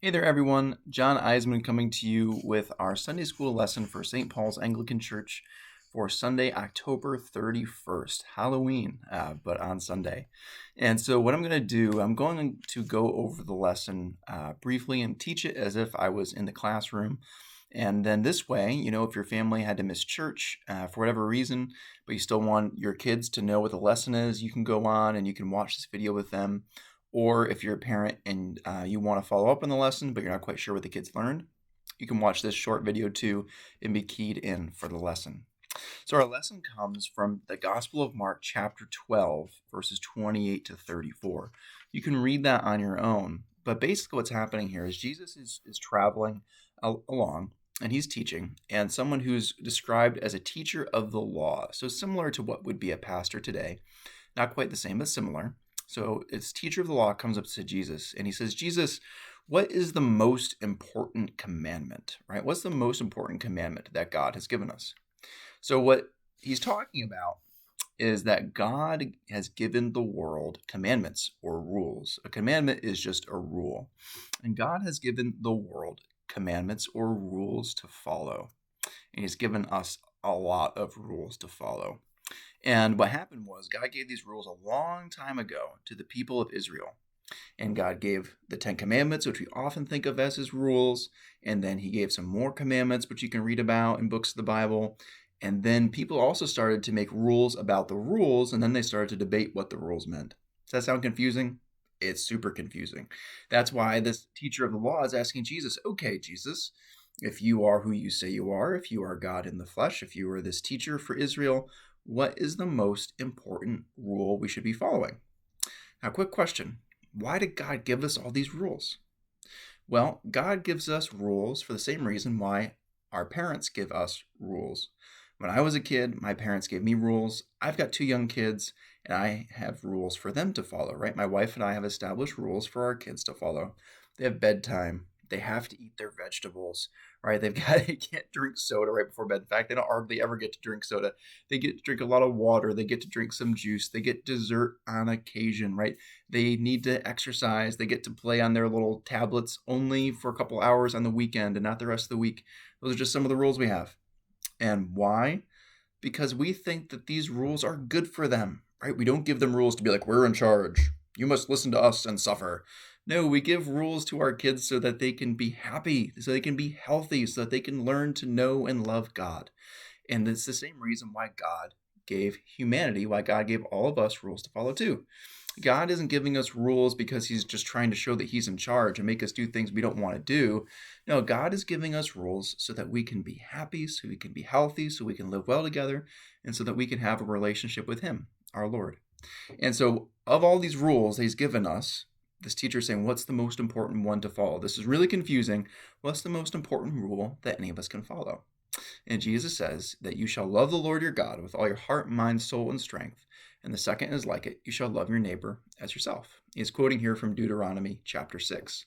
Hey there, everyone. John Eisman coming to you with our Sunday school lesson for St. Paul's Anglican Church for Sunday, October 31st, Halloween, but on Sunday. And so, what I'm going to do, I'm going to go over the lesson briefly and teach it as if I was in the classroom. And then this way, if your family had to miss church for whatever reason, but you still want your kids to know what the lesson is, you can go on and you can watch this video with them. Or if you're a parent and you want to follow up on the lesson, but you're not quite sure what the kids learned, you can watch this short video too and be keyed in for the lesson. So our lesson comes from the Gospel of Mark, chapter 12, verses 28 to 34. You can read that on your own. But basically what's happening here is Jesus is traveling along and he's teaching, and someone who's described as a teacher of the law. So similar to what would be a pastor today. Not quite the same, but similar. So it's teacher of the law comes up to Jesus and he says, Jesus, what is the most important commandment, right? What's the most important commandment that God has given us? So what he's talking about is that God has given the world commandments or rules. A commandment is just a rule. And God has given the world commandments or rules to follow. And he's given us a lot of rules to follow. And what happened was God gave these rules a long time ago to the people of Israel. And God gave the Ten Commandments, which we often think of as his rules. And then he gave some more commandments, which you can read about in books of the Bible. And then people also started to make rules about the rules, and then they started to debate what the rules meant. Does that sound confusing? It's super confusing. That's why this teacher of the law is asking Jesus, okay, Jesus, if you are who you say you are, if you are God in the flesh, if you are this teacher for Israel, what is the most important rule we should be following? Now, quick question. Why did God give us all these rules? Well, God gives us rules for the same reason why our parents give us rules. When I was a kid, my parents gave me rules. I've got two young kids, and I have rules for them to follow, right? My wife and I have established rules for our kids to follow. They have bedtime. They have to eat their vegetables, right? They can't drink soda right before bed. In fact, they don't hardly ever get to drink soda. They get to drink a lot of water. They get to drink some juice. They get dessert on occasion, right? They need to exercise. They get to play on their little tablets only for a couple hours on the weekend and not the rest of the week. Those are just some of the rules we have. And why? Because we think that these rules are good for them, right? We don't give them rules to be like, we're in charge. You must listen to us and suffer. No, we give rules to our kids so that they can be happy, so they can be healthy, so that they can learn to know and love God. And it's the same reason why God gave humanity, why God gave all of us rules to follow too. God isn't giving us rules because he's just trying to show that he's in charge and make us do things we don't want to do. No, God is giving us rules so that we can be happy, so we can be healthy, so we can live well together, and so that we can have a relationship with him, our Lord. And so, of all these rules that he's given us, this teacher is saying, what's the most important one to follow? This is really confusing. What's the most important rule that any of us can follow? And Jesus says that you shall love the Lord your God with all your heart, mind, soul, and strength. And the second is like it, you shall love your neighbor as yourself. He's quoting here from Deuteronomy chapter 6.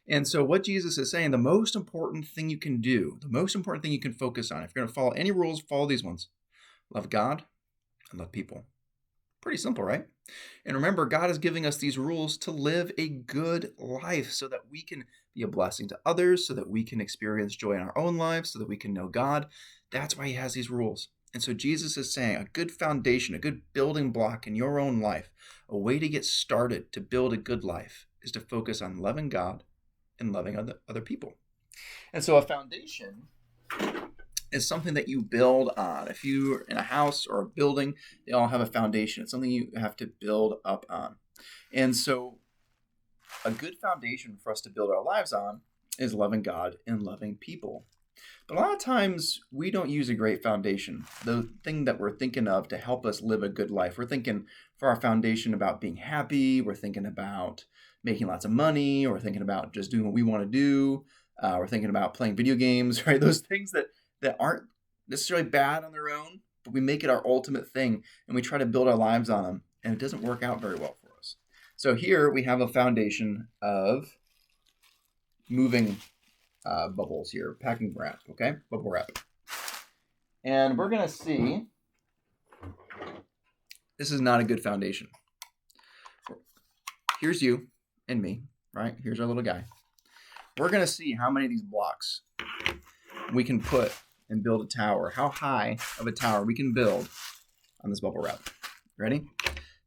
And so what Jesus is saying, the most important thing you can do, the most important thing you can focus on, if you're going to follow any rules, follow these ones. Love God and love people. Pretty simple, right? And remember, God is giving us these rules to live a good life so that we can be a blessing to others, so that we can experience joy in our own lives, so that we can know God. That's why he has these rules. And so Jesus is saying a good foundation, a good building block in your own life, a way to get started to build a good life is to focus on loving God and loving other people. And so a foundation is something that you build on. If you're in a house or a building, they all have a foundation. It's something you have to build up on. And so a good foundation for us to build our lives on is loving God and loving people. But a lot of times we don't use a great foundation. The thing that we're thinking of to help us live a good life, we're thinking for our foundation about being happy. We're thinking about making lots of money. Or we're thinking about just doing what we want to do. We're thinking about playing video games, right? Those things that aren't necessarily bad on their own, but we make it our ultimate thing and we try to build our lives on them, and it doesn't work out very well for us. So here we have a foundation of moving bubbles here, packing wrap, okay? Bubble wrap. And we're going to see, this is not a good foundation. Here's you and me, right? Here's our little guy. we're going to see how many of these blocks we can put and build a tower. How high of a tower we can build on this bubble wrap. Ready?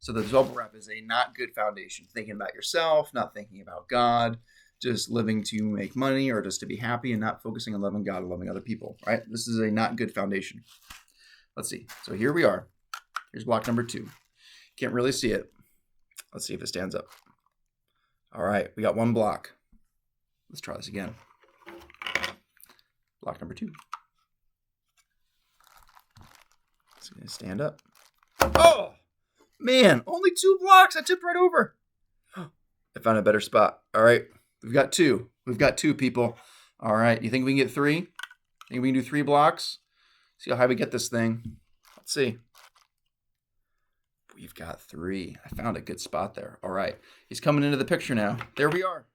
So the bubble wrap is a not good foundation. Thinking about yourself, not thinking about God, just living to make money or just to be happy and not focusing on loving God and loving other people, right? This is a not good foundation. Let's see. So here we are. Here's block number 2. Can't really see it. Let's see if it stands up. All right, we got one block. Let's try this again. Block number 2. It's going to stand up. Oh, man, only 2 blocks. I tipped right over. I found a better spot. All right, we've got 2. We've got 2 people. All right, you think we can get 3? Think we can do 3 blocks? See how high we get this thing. Let's see. We've got 3. I found a good spot there. All right, he's coming into the picture now. There we are.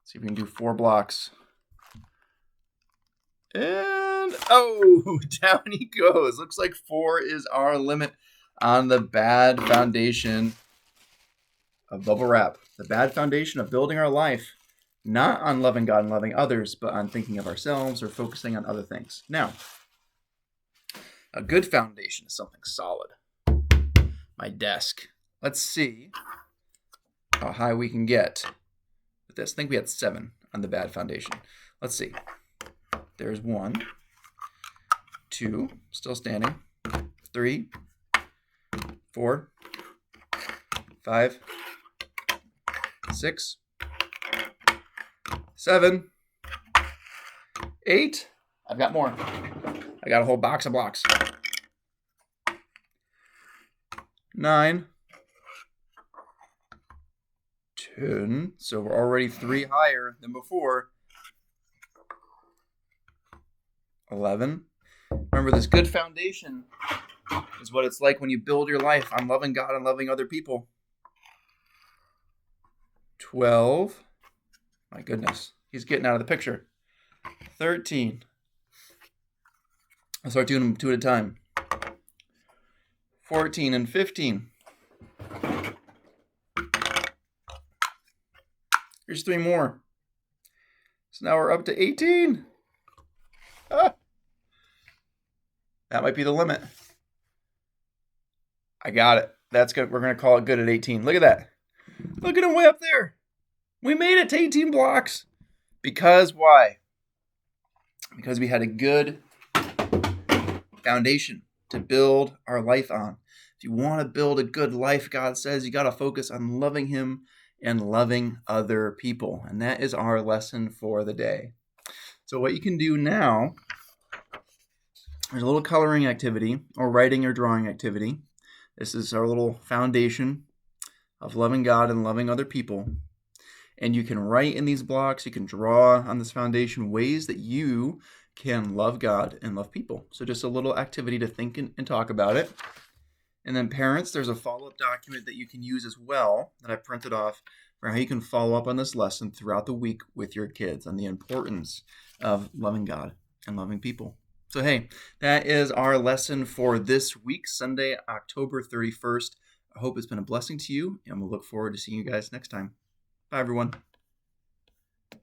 Let's see if we can do 4 blocks. And, oh, down he goes. Looks like 4 is our limit on the bad foundation of bubble wrap. The bad foundation of building our life, not on loving God and loving others, but on thinking of ourselves or focusing on other things. Now, a good foundation is something solid. My desk. Let's see how high we can get with this. I think we had 7 on the bad foundation. Let's see. There's 1, 2, still standing, 3, 4, 5, 6, 7, 8. I've got more. I got a whole box of blocks. 9, 10. So we're already 3 higher than before. 11. Remember, this good foundation is what it's like when you build your life on loving God and loving other people. 12. My goodness, he's getting out of the picture. 13. I'll start doing them 2 at a time. 14 and 15. Here's 3 more. So now we're up to 18. Ah. That might be the limit. I got it. That's good. We're going to call it good at 18. Look at that. Look at him way up there. We made it to 18 blocks. Because why? Because we had a good foundation to build our life on. If you want to build a good life, God says you got to focus on loving Him and loving other people. And that is our lesson for the day. So what you can do now, there's a little coloring activity or writing or drawing activity. This is our little foundation of loving God and loving other people. And you can write in these blocks, you can draw on this foundation ways that you can love God and love people. So just a little activity to think and talk about it. And then parents, there's a follow-up document that you can use as well that I printed off for how you can follow up on this lesson throughout the week with your kids on the importance of loving God and loving people. So hey, that is our lesson for this week, Sunday, October 31st. I hope it's been a blessing to you, and we'll look forward to seeing you guys next time. Bye, everyone.